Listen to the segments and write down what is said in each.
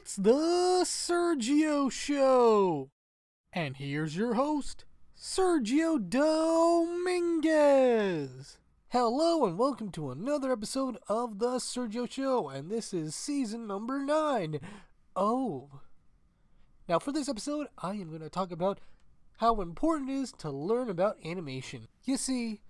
It's the Sergio Show. And here's your host, Sergio Dominguez. Hello and welcome to another episode of the Sergio Show, and this is season number 9. Now for this episode, I am going to talk about how important it is to learn about animation. You see,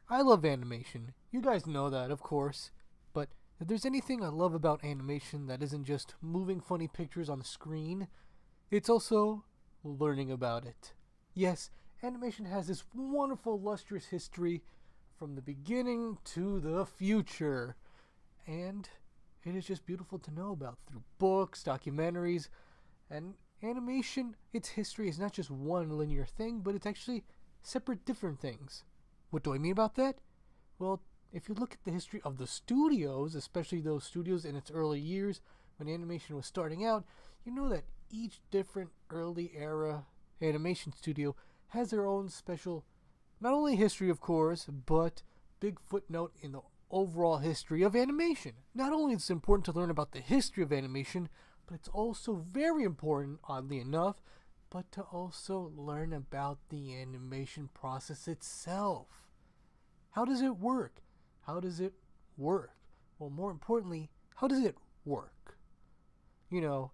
I love animation. You guys know that, of course. But if there's anything I love about animation that isn't just moving funny pictures on the screen, it's also learning about it. Yes, animation has this wonderful, lustrous history from the beginning to the future. And it is just beautiful to know about through books, documentaries, and animation. Its history is not just one linear thing, but it's actually separate different things. What do I mean about that? Well, if you look at the history of the studios, especially those studios in its early years when animation was starting out, you know that each different early era animation studio has their own special, not only history of course, but big footnote in the overall history of animation. Not only is it important to learn about the history of animation, but it's also very important, oddly enough, but to also learn about the animation process itself. How does it work? How does it work? Well, more importantly, how does it work? You know,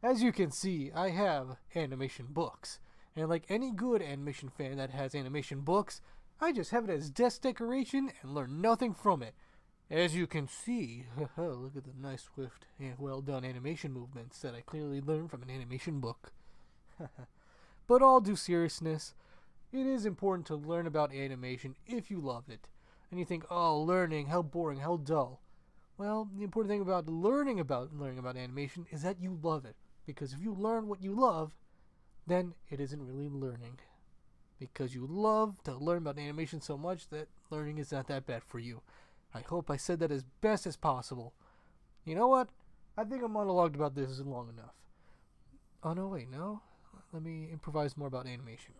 as you can see, I have animation books. And like any good animation fan that has animation books, I just have it as desk decoration and learn nothing from it. As you can see, look at the nice, swift, and well-done animation movements that I clearly learned from an animation book. But all due seriousness, it is important to learn about animation if you love it. And you think, oh, learning, how boring, how dull. Well, the important thing about learning about animation is that you love it. Because if you learn what you love, then it isn't really learning. Because you love to learn about animation so much that learning is not that bad for you. I hope I said that as best as possible. You know what? I think I monologued about this long enough. Oh, no, wait, no? Let me improvise more about animation.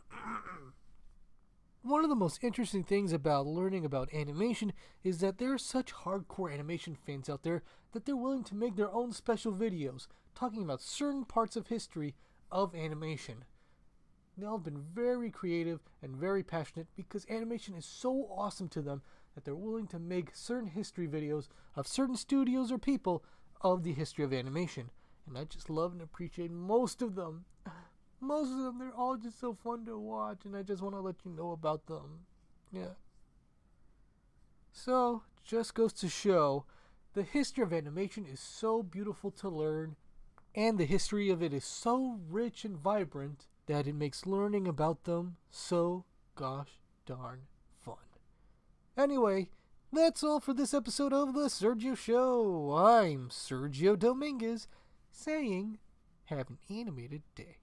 One of the most interesting things about learning about animation is that there are such hardcore animation fans out there that they're willing to make their own special videos talking about certain parts of history of animation. They all have been very creative and very passionate because animation is so awesome to them that they're willing to make certain history videos of certain studios or people of the history of animation. And I just love and appreciate most of them. Most of them, they're all just so fun to watch, and I just want to let you know about them. Yeah. So, just goes to show, the history of animation is so beautiful to learn, and the history of it is so rich and vibrant that it makes learning about them so gosh darn fun. Anyway, that's all for this episode of the Sergio Show. I'm Sergio Dominguez, saying, have an animated day.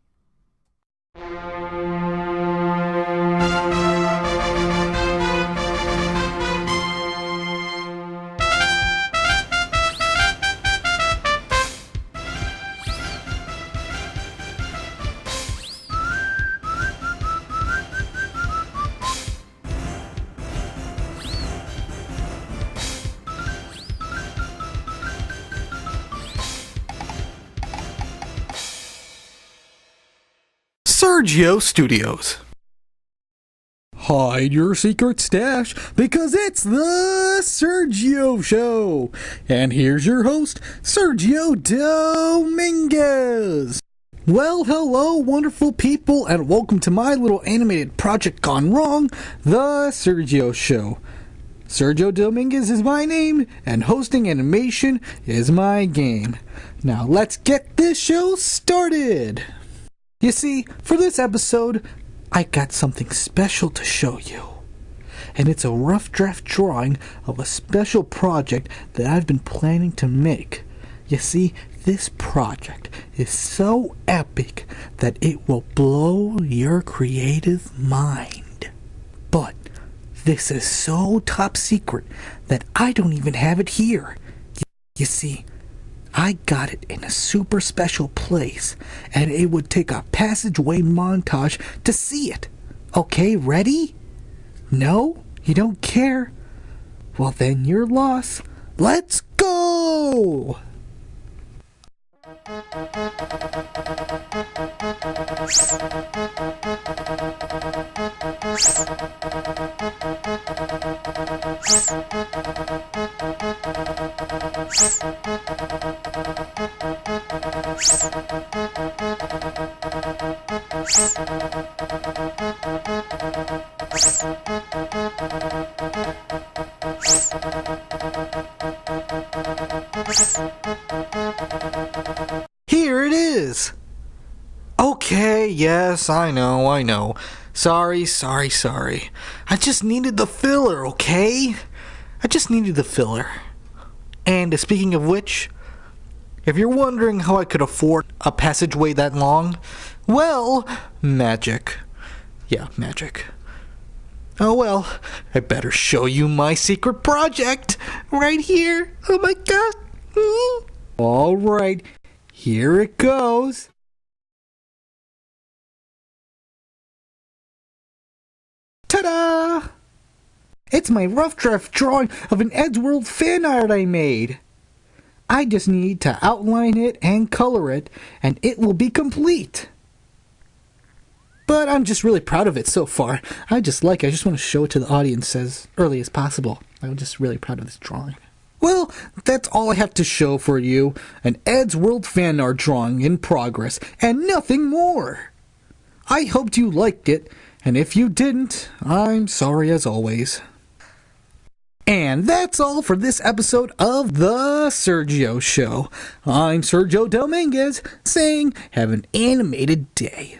Sergio Studios. Hide your secret stash because it's the Sergio Show. And here's your host, Sergio Dominguez. Well, hello, wonderful people, and welcome to my little animated project gone wrong, the Sergio Show. Sergio Dominguez is my name, and hosting animation is my game. Now let's get this show started. You see, for this episode, I got something special to show you. And it's a rough draft drawing of a special project that I've been planning to make. You see, this project is so epic that it will blow your creative mind. But this is so top secret that I don't even have it here. You see, I got it in a super special place, and it would take a passageway montage to see it. Okay, ready? No? You don't care? Well, then you're lost. Let's go! Here it is! Okay, yes, I know. Sorry. I just needed the filler, okay? I just needed the filler. And speaking of which, if you're wondering how I could afford a passageway that long, well, magic. Yeah, magic. Oh well, I better show you my secret project right here. Oh my god. Alright, here it goes. Ta-da! It's my rough draft drawing of an Eddsworld fan art I made. I just need to outline it and color it, and it will be complete. But I'm just really proud of it so far. I just want to show it to the audience as early as possible. I'm just really proud of this drawing. Well, that's all I have to show for you. An Eddsworld fan art drawing in progress, and nothing more. I hoped you liked it, and if you didn't, I'm sorry as always. And that's all for this episode of The Sergio Show. I'm Sergio Dominguez, saying have an animated day.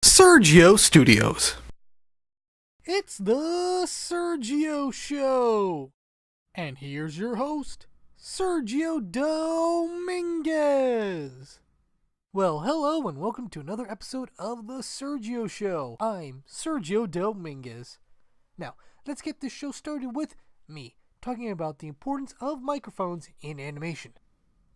Sergio Studios. It's the Sergio Show. And here's your host, Sergio Dominguez. Well, hello and welcome to another episode of the Sergio Show. I'm Sergio Dominguez. Now, let's get this show started with me talking about the importance of microphones in animation.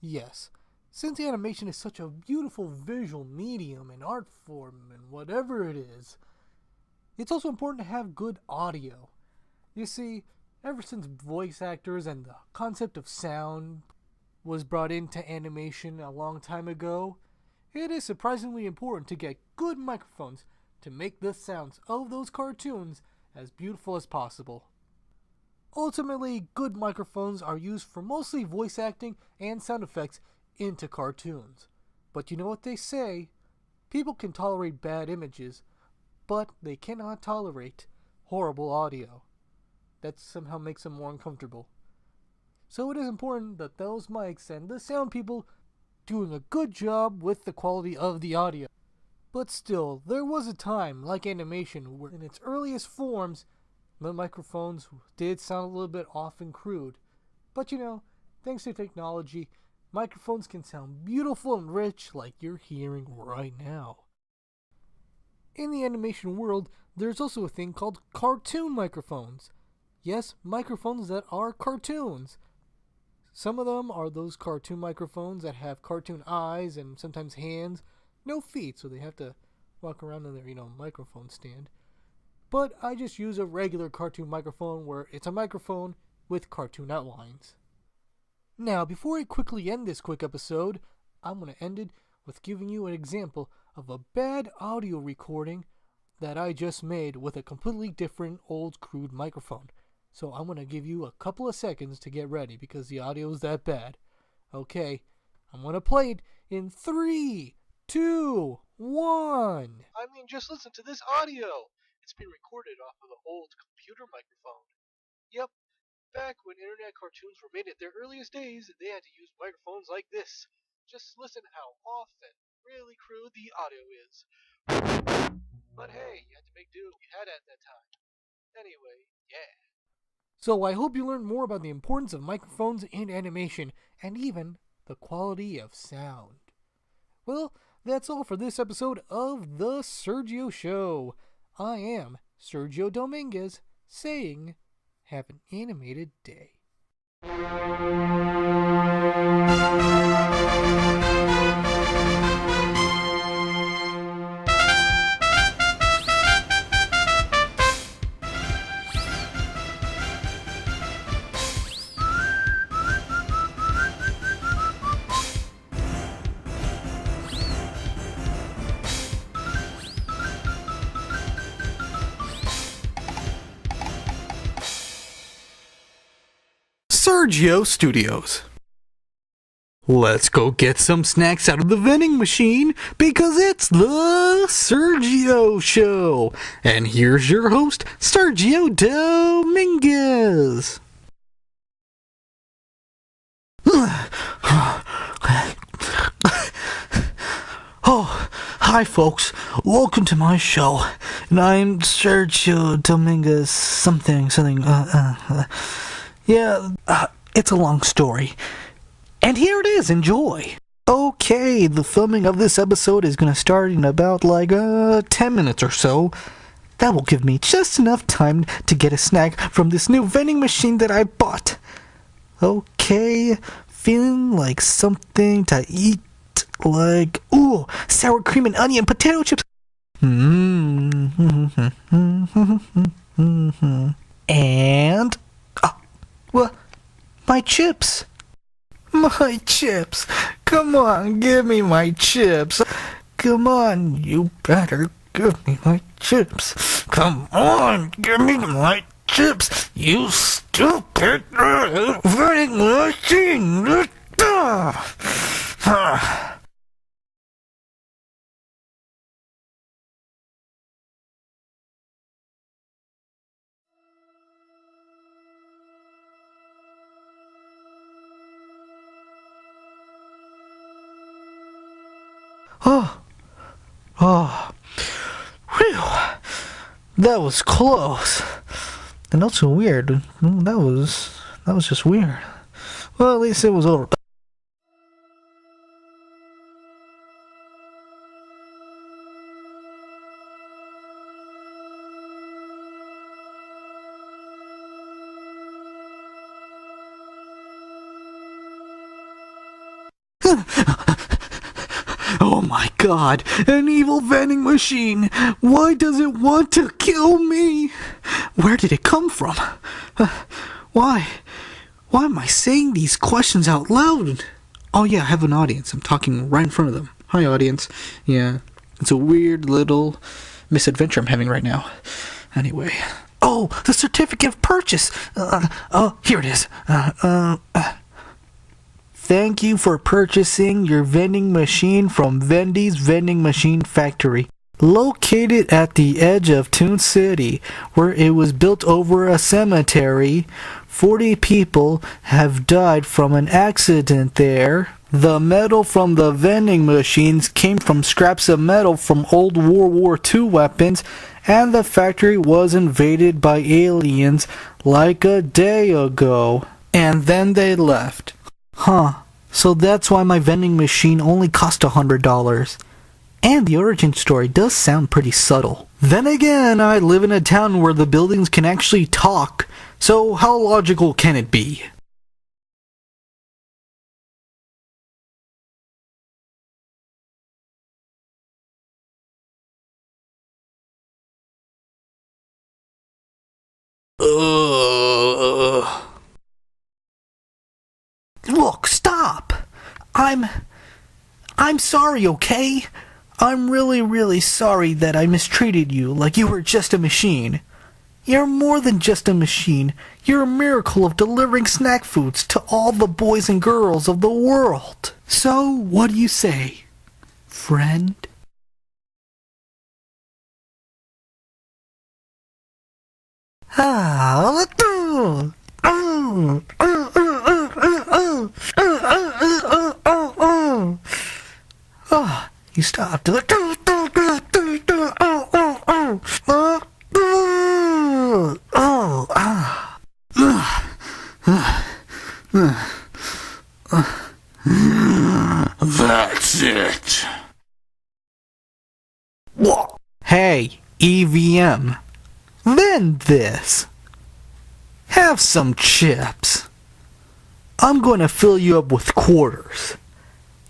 Yes. Since animation is such a beautiful visual medium and art form and whatever it is, it's also important to have good audio. You see, ever since voice actors and the concept of sound was brought into animation a long time ago, it is surprisingly important to get good microphones to make the sounds of those cartoons as beautiful as possible. Ultimately, good microphones are used for mostly voice acting and sound effects into cartoons. But you know what they say? People can tolerate bad images, but they cannot tolerate horrible audio. That somehow makes them more uncomfortable. So it is important that those mics and the sound people doing a good job with the quality of the audio. But still, there was a time, like animation, where in its earliest forms, the microphones did sound a little bit off and crude. But thanks to technology, microphones can sound beautiful and rich like you're hearing right now. In the animation world, there's also a thing called cartoon microphones. Yes, microphones that are cartoons. Some of them are those cartoon microphones that have cartoon eyes and sometimes hands, no feet, so they have to walk around in their, microphone stand. But I just use a regular cartoon microphone where it's a microphone with cartoon outlines. Now, before I quickly end this quick episode, I'm going to end it with giving you an example of a bad audio recording that I just made with a completely different old crude microphone. So I'm going to give you a couple of seconds to get ready because the audio is that bad. Okay, I'm going to play it in 3, 2, 1. Just listen to this audio. It's been recorded off of an old computer microphone. Yep. Back when internet cartoons were made at their earliest days, they had to use microphones like this. Just listen how off and really crude the audio is. But hey, you had to make do what you had at that time. Anyway, yeah. So I hope you learned more about the importance of microphones in animation, and even the quality of sound. Well, that's all for this episode of The Sergio Show. I am Sergio Dominguez saying, have an animated day. Sergio Studios. Let's go get some snacks out of the vending machine because it's the Sergio Show. And here's your host, Sergio Dominguez. Oh, hi folks. Welcome to my show. And I'm Sergio Dominguez something. It's a long story. And here it is, enjoy. Okay, the filming of this episode is going to start in about 10 minutes or so. That will give me just enough time to get a snack from this new vending machine that I bought. Okay, feeling like something to eat, sour cream and onion potato chips. And, my chips. My chips. Come on, give me my chips. Come on, you better give me my chips. Come on, give me my chips. You stupid vending machine. Whew, that was close. And also weird. That was just weird. Well, at least it was over. Oh my god, an evil vending machine! Why does it want to kill me? Where did it come from? Why am I saying these questions out loud? Oh yeah, I have an audience. I'm talking right in front of them. Hi audience. Yeah, it's a weird little misadventure I'm having right now. Anyway. Oh, the certificate of purchase! Here it is. Thank you for purchasing your vending machine from Vendy's Vending Machine Factory, located at the edge of Toon City, where it was built over a cemetery. 40 people have died from an accident there. The metal from the vending machines came from scraps of metal from old World War II weapons, and the factory was invaded by aliens like a day ago. And then they left. Huh, so that's why my vending machine only cost $100. And the origin story does sound pretty subtle. Then again, I live in a town where the buildings can actually talk, so how logical can it be? Look, stop! I'm sorry, okay? I'm really sorry that I mistreated you like you were just a machine. You're more than just a machine. You're a miracle of delivering snack foods to all the boys and girls of the world. So, what do you say, friend? You stopped. That's it. Hey, EVM. Then this. Have some chips. I'm gonna fill you up with quarters.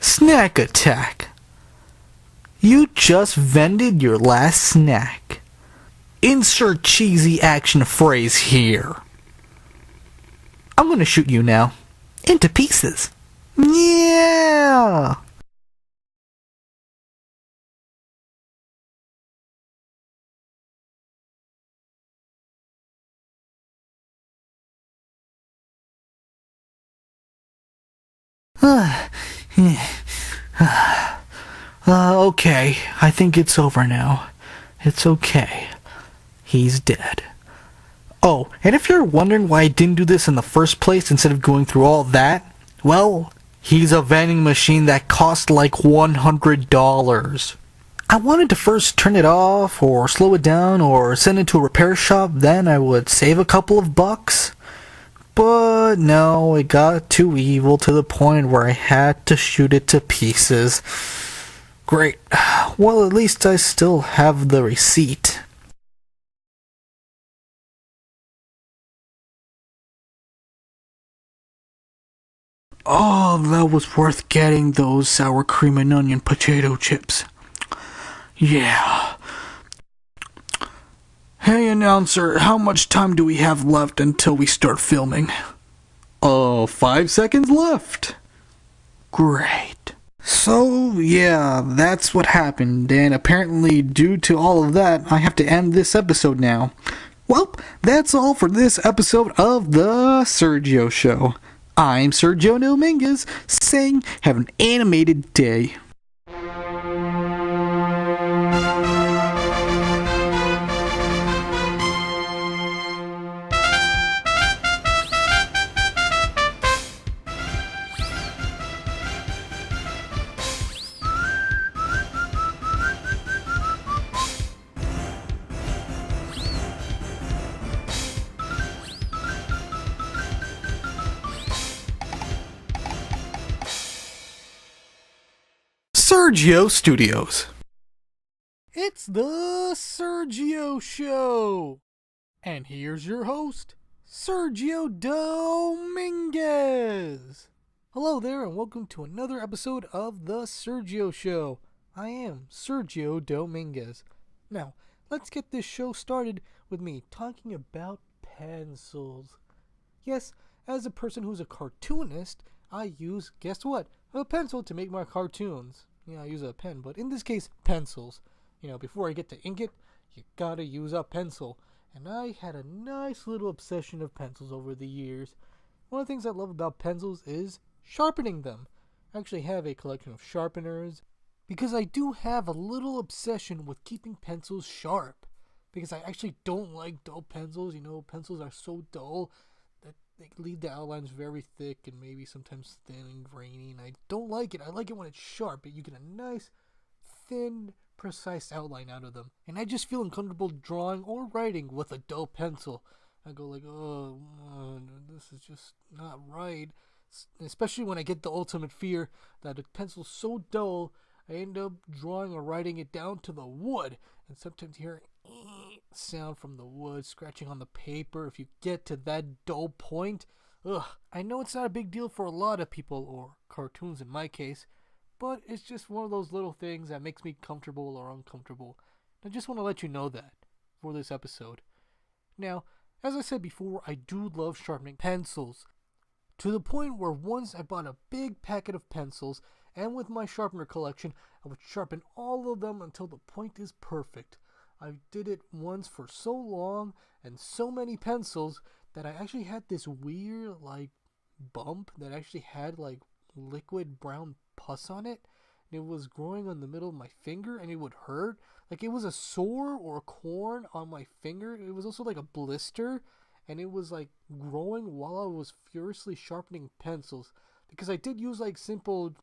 Snack attack. You just vended your last snack. Insert cheesy action phrase here. I'm gonna shoot you now. Into pieces. Yeah! Okay, I think it's over now. It's okay. He's dead. Oh, and if you're wondering why I didn't do this in the first place instead of going through all that, well, he's a vending machine that cost like $100. I wanted to first turn it off, or slow it down, or send it to a repair shop, then I would save a couple of bucks. But no, it got too evil to the point where I had to shoot it to pieces. Great. Well, at least I still have the receipt. Oh, that was worth getting those sour cream and onion potato chips. Yeah. Hey, announcer, how much time do we have left until we start filming? 5 seconds left. Great. So, yeah, that's what happened, and apparently, due to all of that, I have to end this episode now. Well, that's all for this episode of The Sergio Show. I'm Sergio Dominguez, saying have an animated day. Sergio Studios. It's the Sergio Show! And here's your host, Sergio Dominguez! Hello there, and welcome to another episode of the Sergio Show. I am Sergio Dominguez. Now, let's get this show started with me talking about pencils. Yes, as a person who's a cartoonist, I use, guess what? A pencil to make my cartoons. Yeah, I use a pen, but in this case, pencils. Before I get to ink it, you gotta use a pencil. And I had a nice little obsession of pencils over the years. One of the things I love about pencils is sharpening them. I actually have a collection of sharpeners because I do have a little obsession with keeping pencils sharp. Because I actually don't like dull pencils. Pencils are so dull that they leave the outlines very thick and maybe sometimes thin and grainy, and I don't like it. I like it when it's sharp, but you get a nice, thin, precise outline out of them. And I just feel uncomfortable drawing or writing with a dull pencil. I go like, oh, this is just not right. Especially when I get the ultimate fear that a pencil's so dull, I end up drawing or writing it down to the wood. And sometimes you hear sound from the wood scratching on the paper. If you get to that dull point, I know it's not a big deal for a lot of people, or cartoons in my case, but it's just one of those little things that makes me comfortable or uncomfortable. I just want to let you know that for this episode. Now, as I said before, I do love sharpening pencils, to the point where once I bought a big packet of pencils, and with my sharpener collection, I would sharpen all of them until the point is perfect. I did it once for so long and so many pencils that I actually had this weird bump that actually had liquid brown pus on it. And it was growing on the middle of my finger and it would hurt. It was a sore or a corn on my finger. It was also like a blister, and it was growing while I was furiously sharpening pencils, because I did use simple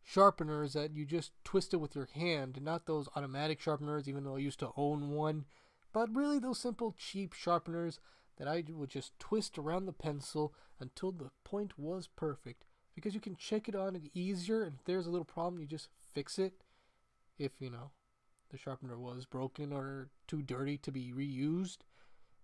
sharpeners that you just twist it with your hand, and not those automatic sharpeners, even though I used to own one, but really those simple cheap sharpeners that I would just twist around the pencil until the point was perfect, because you can check it on it easier, and if there's a little problem you just fix it, if The sharpener was broken or too dirty to be reused.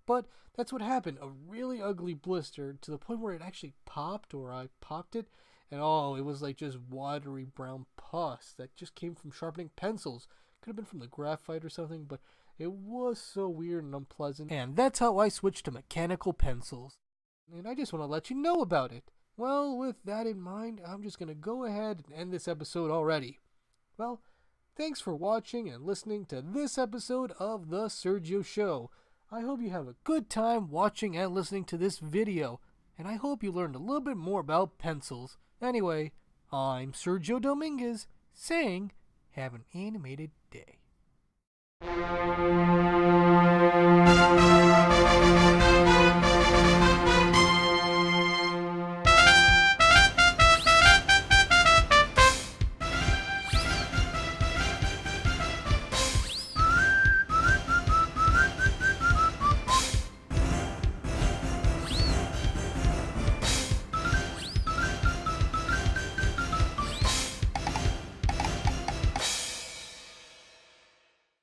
But that's what happened. A really ugly blister to the point where it actually popped, or I popped it, and it was like just watery brown pus that just came from sharpening pencils. Could have been from the graphite or something, but it was so weird and unpleasant. And that's how I switched to mechanical pencils. And I just want to let you know about it. Well, with that in mind, I'm just going to go ahead and end this episode already. Well, thanks for watching and listening to this episode of The Sergio Show. I hope you have a good time watching and listening to this video, and I hope you learned a little bit more about pencils. Anyway, I'm Sergio Dominguez, saying, have an animated day.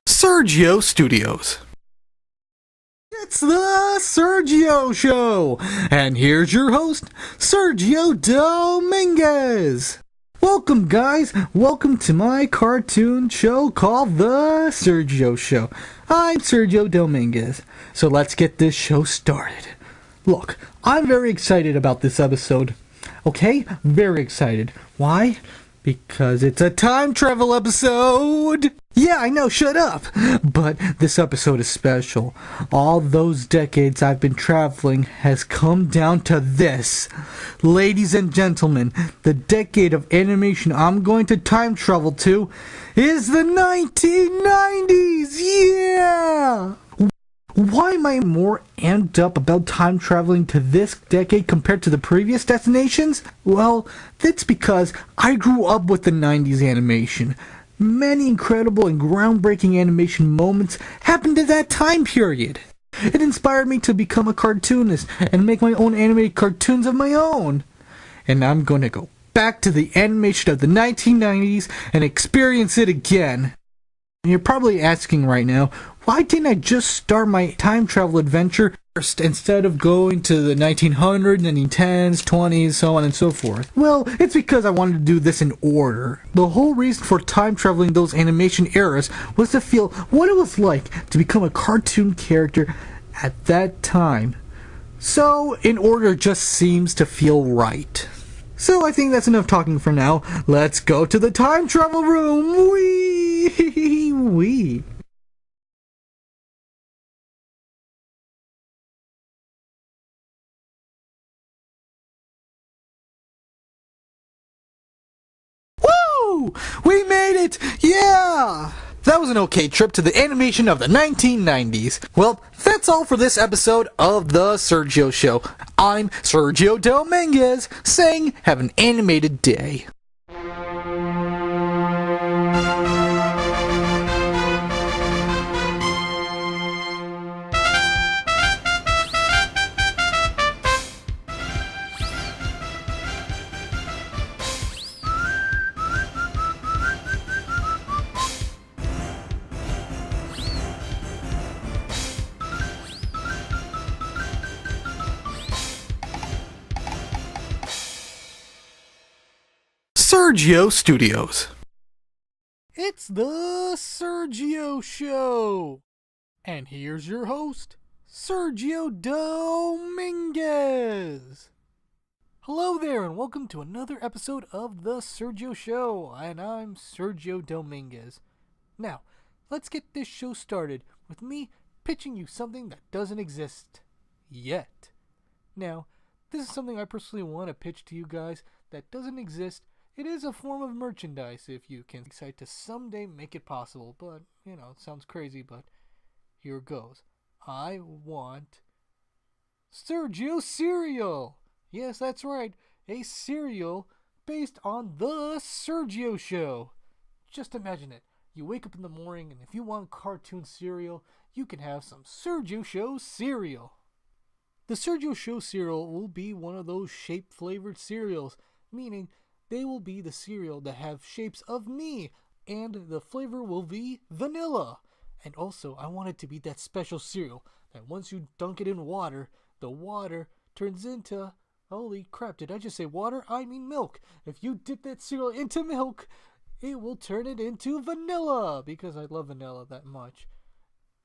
Sergio Studios. It's the Sergio Show, and here's your host, Sergio Dominguez. Welcome, guys. Welcome to my cartoon show called The Sergio Show. I'm Sergio Dominguez, so let's get this show started. Look, I'm very excited about this episode. Okay? Very excited. Why? Because it's a time travel episode! Yeah, I know, shut up! But this episode is special. All those decades I've been traveling has come down to this. Ladies and gentlemen, the decade of animation I'm going to time travel to is the 1990s! Yeah! Why am I more amped up about time traveling to this decade compared to the previous destinations? Well, that's because I grew up with the 90s animation. Many incredible and groundbreaking animation moments happened at that time period. It inspired me to become a cartoonist and make my own animated cartoons of my own. And I'm going to go back to the animation of the 1990s and experience it again. You're probably asking right now, why didn't I just start my time travel adventure first instead of going to the 1900s, 1910s, 20s, so on and so forth? Well, it's because I wanted to do this in order. The whole reason for time traveling those animation eras was to feel what it was like to become a cartoon character at that time. So, in order just seems to feel right. So I think that's enough talking for now. Let's go to the time travel room. Wee. Woo! We made it! Yeah! That was an okay trip to the animation of the 1990s. Well, that's all for this episode of The Sergio Show. I'm Sergio Dominguez, saying have an animated day. Sergio Studios. It's the Sergio Show! And here's your host, Sergio Dominguez! Hello there, and welcome to another episode of the Sergio Show, and I'm Sergio Dominguez. Now, let's get this show started with me pitching you something that doesn't exist yet. Now, this is something I personally want to pitch to you guys that doesn't exist. It is a form of merchandise if you can decide to someday make it possible, but, it sounds crazy, but here it goes. I want Sergio cereal! Yes, that's right, a cereal based on The Sergio Show. Just imagine it. You wake up in the morning, and if you want cartoon cereal, you can have some Sergio Show cereal. The Sergio Show cereal will be one of those shape-flavored cereals, meaning they will be the cereal that have shapes of me, and the flavor will be vanilla. And also, I want it to be that special cereal that once you dunk it in water, the water turns into... Holy crap, did I just say water? I mean milk. If you dip that cereal into milk, it will turn it into vanilla, because I love vanilla that much.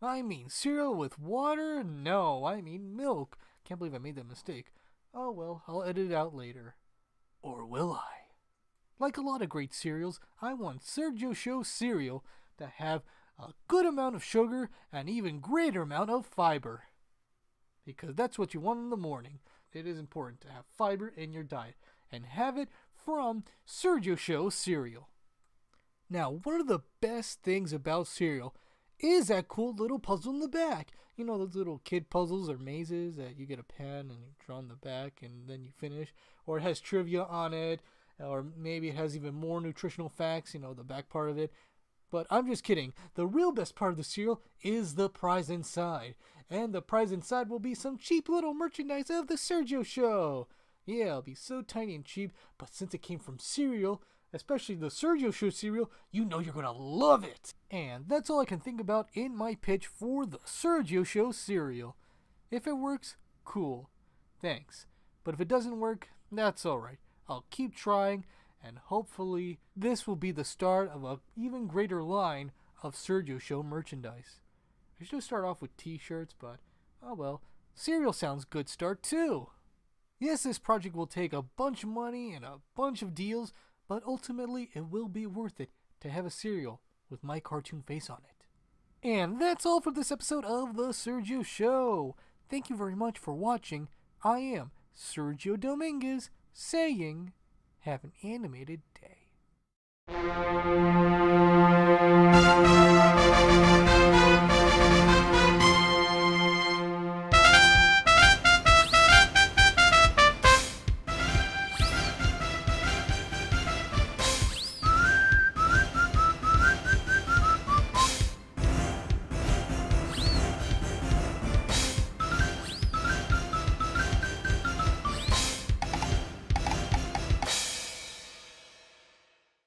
I mean cereal with water? No, I mean milk. Can't believe I made that mistake. Oh well, I'll edit it out later. Or will I? Like a lot of great cereals, I want Sergio Show cereal to have a good amount of sugar and even greater amount of fiber. Because that's what you want in the morning. It is important to have fiber in your diet. And have it from Sergio Show cereal. Now, one of the best things about cereal is that cool little puzzle in the back. You know, those little kid puzzles or mazes that you get a pen and you draw on the back and then you finish. Or it has trivia on it. Or maybe it has even more nutritional facts, you know, the back part of it. But I'm just kidding. The real best part of the cereal is the prize inside. And the prize inside will be some cheap little merchandise of the Sergio Show. Yeah, it'll be so tiny and cheap, but since it came from cereal, especially the Sergio Show cereal, you know you're going to love it. And that's all I can think about in my pitch for the Sergio Show cereal. If it works, cool. Thanks. But if it doesn't work, that's alright. I'll keep trying, and hopefully this will be the start of an even greater line of Sergio Show merchandise. I should start off with t-shirts, but oh well. Cereal sounds good start too. Yes, this project will take a bunch of money and a bunch of deals, but ultimately it will be worth it to have a cereal with my cartoon face on it. And that's all for this episode of The Sergio Show. Thank you very much for watching. I am Sergio Dominguez saying, have an animated day.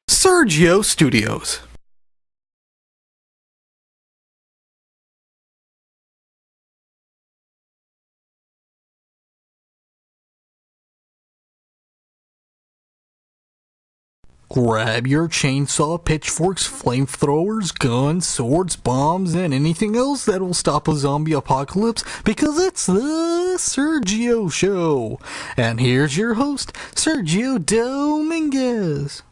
Sergio Studios. Grab your chainsaw, pitchforks, flamethrowers, guns, swords, bombs, and anything else that will stop a zombie apocalypse, because it's the Sergio Show. And here's your host, Sergio Dominguez.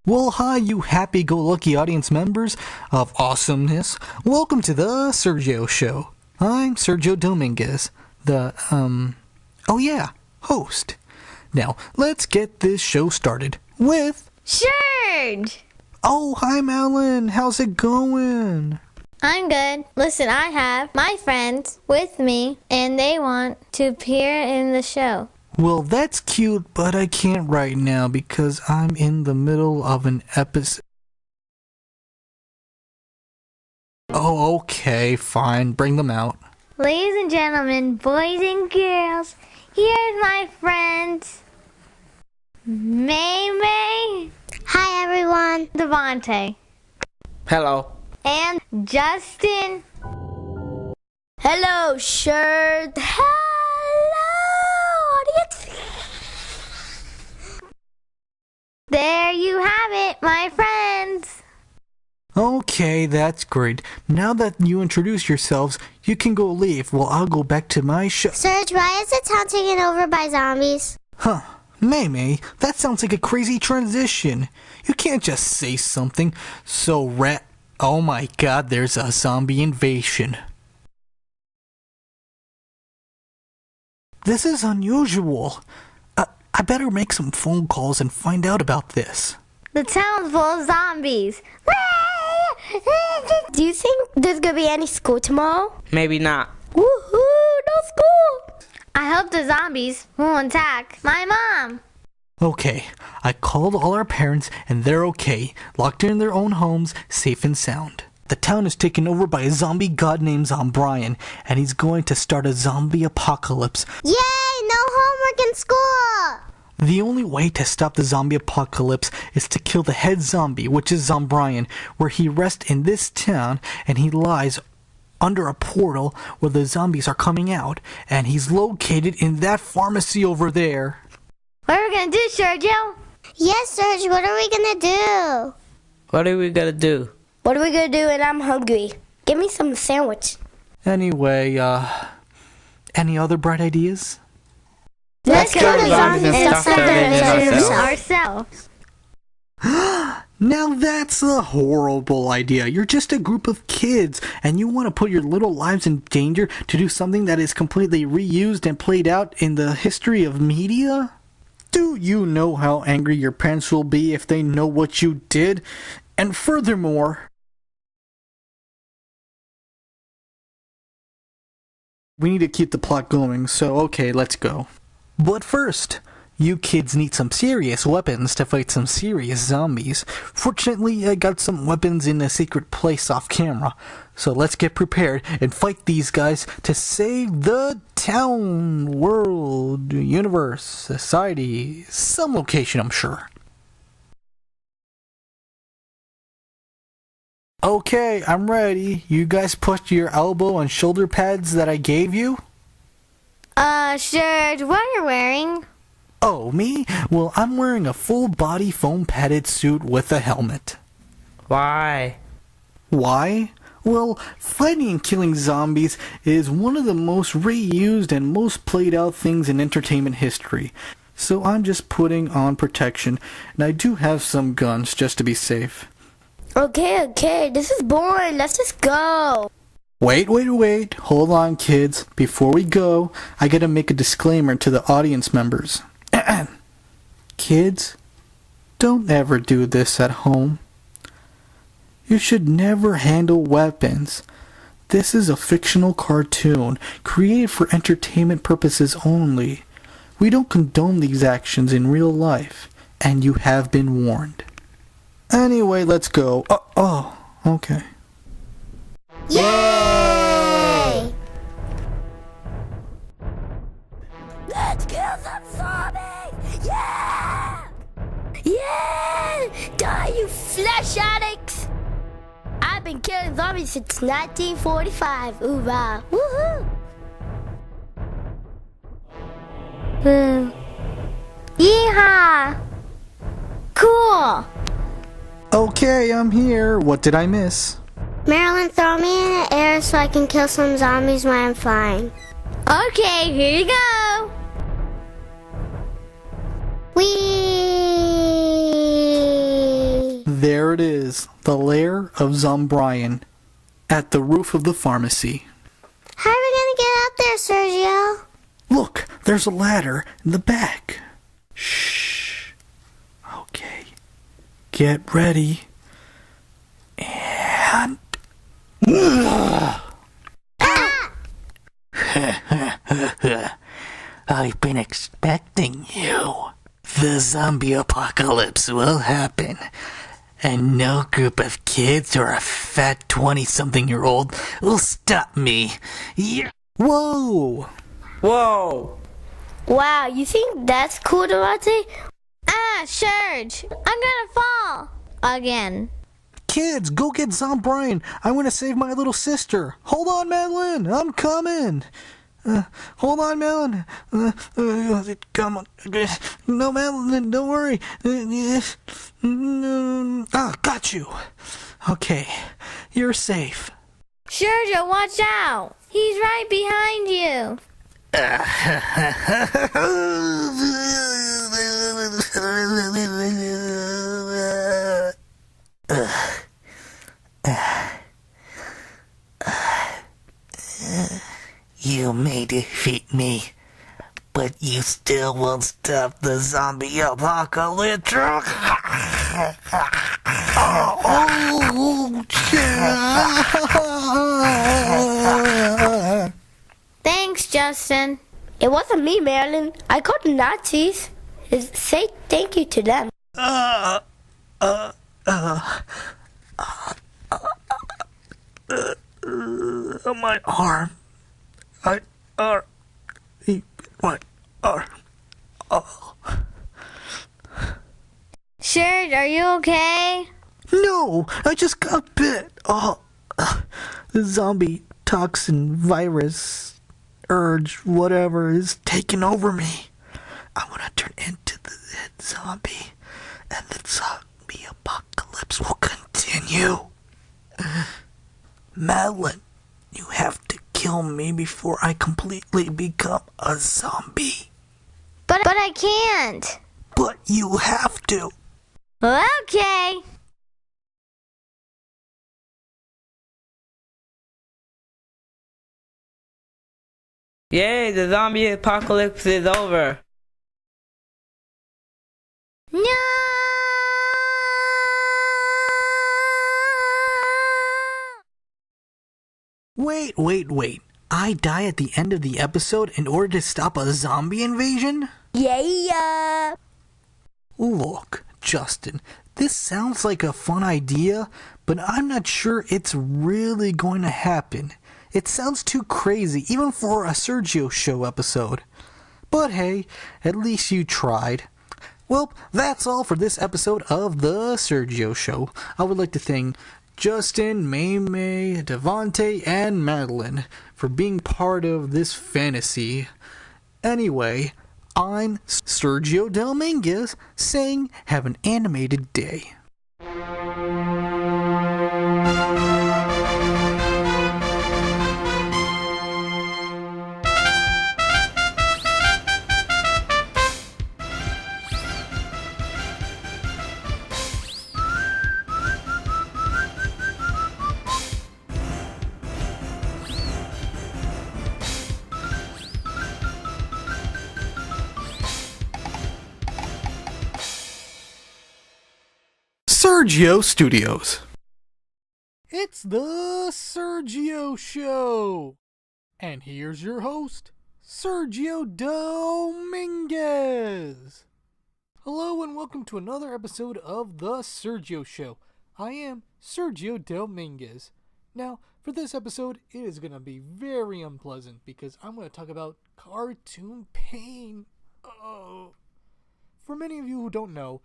Well, hi, you happy-go-lucky audience members of awesomeness. Welcome to the Sergio Show. I'm Sergio Dominguez, the, host. Now, let's get this show started with... Serge! Oh, hi, Malin. How's it going? I'm good. Listen, I have my friends with me, and they want to appear in the show. Well, that's cute, but I can't right now because I'm in the middle of an episode. Oh, okay, fine. Bring them out. Ladies and gentlemen, boys and girls, here's my friends. May. Hi, everyone. Devontae. Hello. And Justin. Hello, Shirt. Hello, audience. There you have it, my friends. Okay, that's great. Now that you introduced yourselves, you can go leave while I'll go back to my show. Serge, why is the town taken over by zombies? Huh. May, that sounds like a crazy transition. You can't just say something so Oh my god, there's a zombie invasion. This is unusual. I better make some phone calls and find out about this. The town's full of zombies. Do you think there's gonna be any school tomorrow? Maybe not. Woohoo, no school! I hope the zombies won't attack my mom. Okay, I called all our parents and they're okay, locked in their own homes, safe and sound. The town is taken over by a zombie god named Zombrian, and he's going to start a zombie apocalypse. Yay, no homework in school! The only way to stop the zombie apocalypse is to kill the head zombie, which is Zombrian, where he rests in this town, and he lies under a portal where the zombies are coming out, and he's located in that pharmacy over there. What are we gonna do, Sergio? Yes, Serge, what are we gonna do? What are we gonna do? What are we gonna do? And I'm hungry. Give me some sandwich. Anyway, any other bright ideas? Let's kill the zombies and stop them ourselves. Now that's a horrible idea. You're just a group of kids, and you want to put your little lives in danger to do something that is completely reused and played out in the history of media? Do you know how angry your parents will be if they know what you did? And furthermore, we need to keep the plot going, so okay, let's go. But first, you kids need some serious weapons to fight some serious zombies. Fortunately, I got some weapons in a secret place off camera. So let's get prepared and fight these guys to save the town, world, universe, society, some location, I'm sure. Okay, I'm ready. You guys put your elbow and shoulder pads that I gave you? Serge, what are you wearing? Oh, me? Well, I'm wearing a full-body foam-padded suit with a helmet. Why? Why? Well, fighting and killing zombies is one of the most reused and most played out things in entertainment history. So I'm just putting on protection, and I do have some guns just to be safe. Okay, this is boring. Let's just go. Wait. Hold on, kids. Before we go, I gotta make a disclaimer to the audience members. Kids, don't ever do this at home. You should never handle weapons. This is a fictional cartoon, created for entertainment purposes only. We don't condone these actions in real life, and you have been warned. Anyway, let's go. Okay. Yay! Let's kill some zombies! Yeah! Yeah! Die, you flesh addicts! I've been killing zombies since 1945. Ooh, wow. Woohoo! Yeehaw! Cool! Okay, I'm here. What did I miss? Marilyn, throw me in the air so I can kill some zombies when I'm flying. Okay, here you go! Whee! There it is, the lair of Zombrian, at the roof of the pharmacy. How are we gonna get out there, Sergio? Look, there's a ladder in the back. Shh. Okay. Get ready. And... I've been expecting you. The zombie apocalypse will happen. And no group of kids or a fat 20-something-year-old will stop me. Whoa! Whoa! Wow, you think that's cool, Dorothy? Serge, I'm gonna fall! Again. Kids, go get Zombrian. I want to save my little sister. Hold on, Madeline. I'm coming. Hold on, Madeline. Come on. No, Madeline, don't worry. Got you. Okay, you're safe. Sergio, watch out! He's right behind you! You may defeat me, but you still won't stop the zombie apocalypse. Thanks, Justin. It wasn't me, Marilyn. I called the Nazis. Say thank you to them. My arm. My arm. Oh. Richard, are you okay? No, I just got bit. Oh, the zombie toxin virus urge, whatever, is taking over me. I want to turn into the head zombie, and the zombie apocalypse will continue. Madeline, you have to kill me before I completely become a zombie. But I can't. But you have to. Okay. Yay, the zombie apocalypse is over. No! Wait. I die at the end of the episode in order to stop a zombie invasion? Yeah. Look, Justin, this sounds like a fun idea, but I'm not sure it's really going to happen. It sounds too crazy, even for a Sergio show episode. But hey, at least you tried. Well, that's all for this episode of The Sergio Show. I would like to thank Justin, May, Devontae, and Madeline for being part of this fantasy. Anyway, I'm Sergio Dominguez saying have an animated day. Sergio Studios. It's the Sergio Show! And here's your host, Sergio Dominguez! Hello and welcome to another episode of the Sergio Show. I am Sergio Dominguez. Now, for this episode, it is going to be very unpleasant because I'm going to talk about cartoon pain. Oh. For many of you who don't know,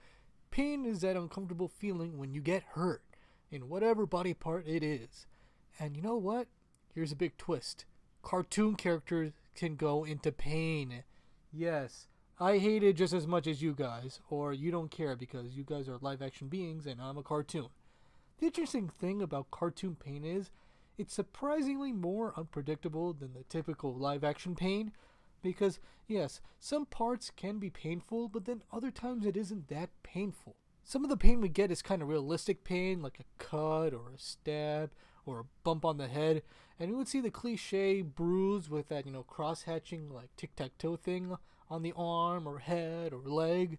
pain is that uncomfortable feeling when you get hurt in whatever body part it is. And you know what? Here's a big twist. Cartoon characters can go into pain. Yes, I hate it just as much as you guys, or you don't care because you guys are live action beings and I'm a cartoon. The interesting thing about cartoon pain is it's surprisingly more unpredictable than the typical live action pain. Because, yes, some parts can be painful, but then other times it isn't that painful. Some of the pain we get is kind of realistic pain, like a cut or a stab or a bump on the head. And you would see the cliche bruise with that, cross-hatching, like tic-tac-toe thing on the arm or head or leg.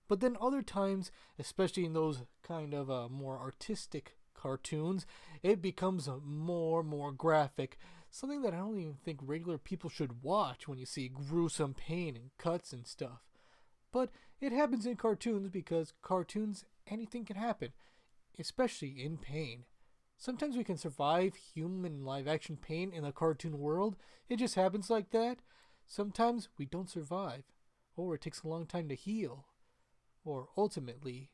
But then other times, especially in those kind of more artistic cartoons, it becomes more graphic. Something that I don't even think regular people should watch when you see gruesome pain and cuts and stuff. But it happens in cartoons because cartoons, anything can happen, especially in pain. Sometimes we can survive human live action pain in the cartoon world. It just happens like that. Sometimes we don't survive, or it takes a long time to heal. Or ultimately,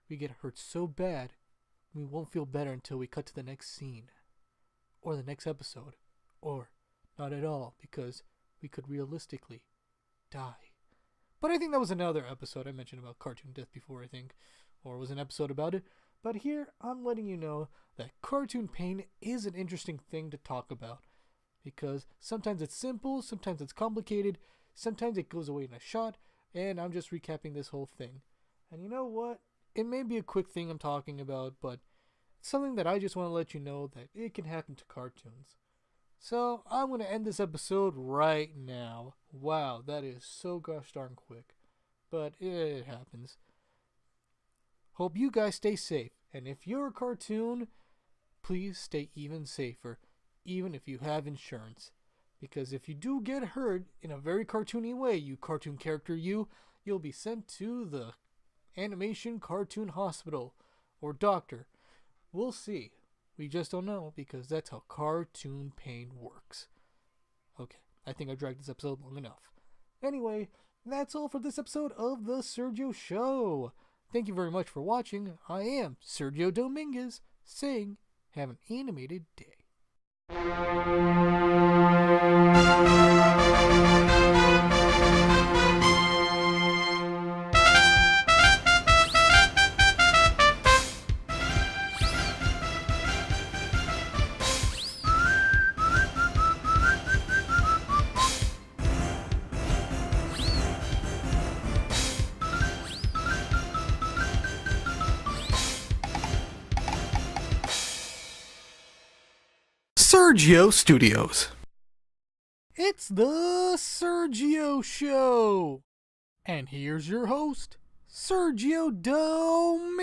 we get hurt so bad, we won't feel better until we cut to the next scene. Or the next episode. Or not at all, because we could realistically die. But I think that was another episode I mentioned about cartoon death before, I think. Or it was an episode about it. But here, I'm letting you know that cartoon pain is an interesting thing to talk about. Because sometimes it's simple, sometimes it's complicated, sometimes it goes away in a shot, and I'm just recapping this whole thing. And you know what? It may be a quick thing I'm talking about, but it's something that I just want to let you know that it can happen to cartoons. So, I'm going to end this episode right now. Wow, that is so gosh darn quick. But it happens. Hope you guys stay safe. And if you're a cartoon, please stay even safer, even if you have insurance. Because if you do get hurt in a very cartoony way, you cartoon character you'll be sent to the animation cartoon hospital or doctor. We'll see. We just don't know because that's how cartoon pain works. Okay, I think I dragged this episode long enough. Anyway, that's all for this episode of The Sergio Show. Thank you very much for watching. I am Sergio Dominguez, saying, have an animated day. Sergio Studios. It's the Sergio Show! And here's your host, Sergio Dominguez!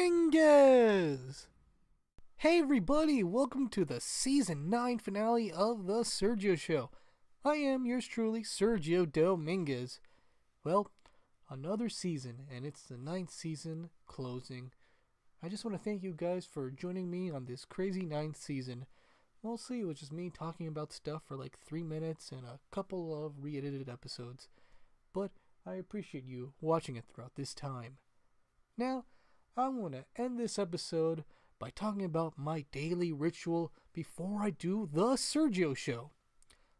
Hey everybody, welcome to the Season 9 finale of the Sergio Show. I am yours truly, Sergio Dominguez. Well, another season, and it's the 9th season closing. I just want to thank you guys for joining me on this crazy 9th season. Mostly it was just me talking about stuff for like 3 minutes and a couple of re-edited episodes. But I appreciate you watching it throughout this time. Now, I want to end this episode by talking about my daily ritual before I do the Sergio Show.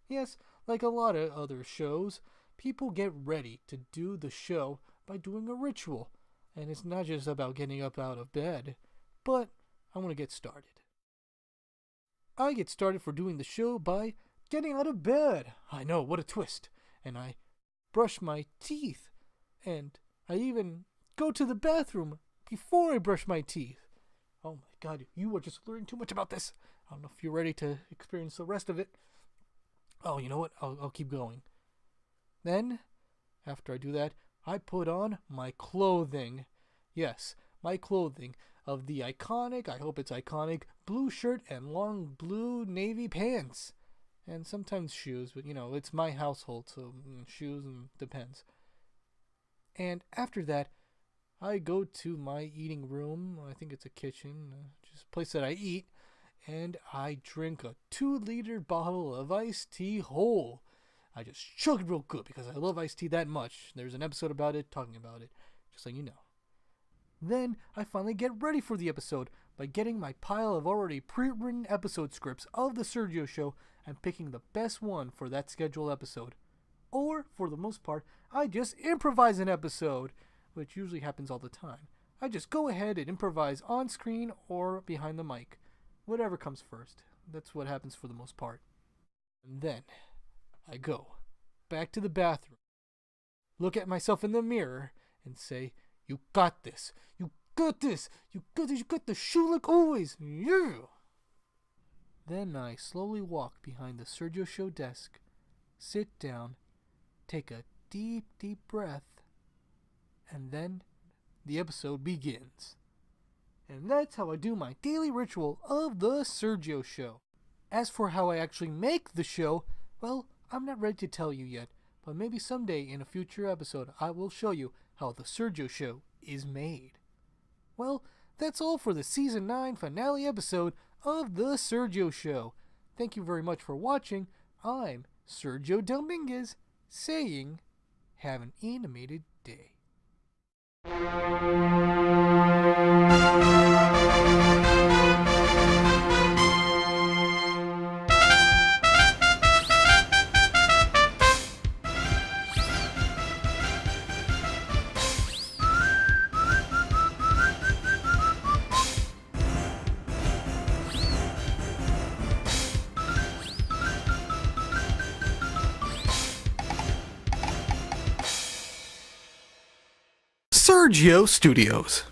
Yes, like a lot of other shows, people get ready to do the show by doing a ritual. And it's not just about getting up out of bed, but I want to get started. I get started for doing the show by getting out of bed. I know, what a twist. And I brush my teeth. And I even go to the bathroom before I brush my teeth. Oh my god, you are just learning too much about this. I don't know if you're ready to experience the rest of it. Oh, you know what? I'll keep going. Then, after I do that, I put on my clothing. Yes, my clothing of the iconic, I hope it's iconic, blue shirt and long blue navy pants. And sometimes shoes, but you know, it's my household, so shoes depends. And after that, I go to my eating room. I think it's a kitchen, just a place that I eat. And I drink a 2-liter bottle of iced tea whole. I just chug it real good because I love iced tea that much. There's an episode about it, talking about it, just so you know. Then I finally get ready for the episode by getting my pile of already pre-written episode scripts of the Sergio Show and picking the best one for that scheduled episode. Or, for the most part, I just improvise an episode, which usually happens all the time. I just go ahead and improvise on screen or behind the mic. Whatever comes first. That's what happens for the most part. And then I go back to the bathroom, look at myself in the mirror, and say, "You got this. You got this. You got this. You got the shoe like always. Yeah." Then I slowly walk behind the Sergio Show desk, sit down, take a deep, deep breath, and then the episode begins. And that's how I do my daily ritual of the Sergio Show. As for how I actually make the show, well, I'm not ready to tell you yet, but maybe someday in a future episode I will show you how the Sergio Show is made. Well, that's all for the Season 9 finale episode of the Sergio Show. Thank you very much for watching. I'm Sergio Dominguez, saying, have an animated day. Sergio Studios.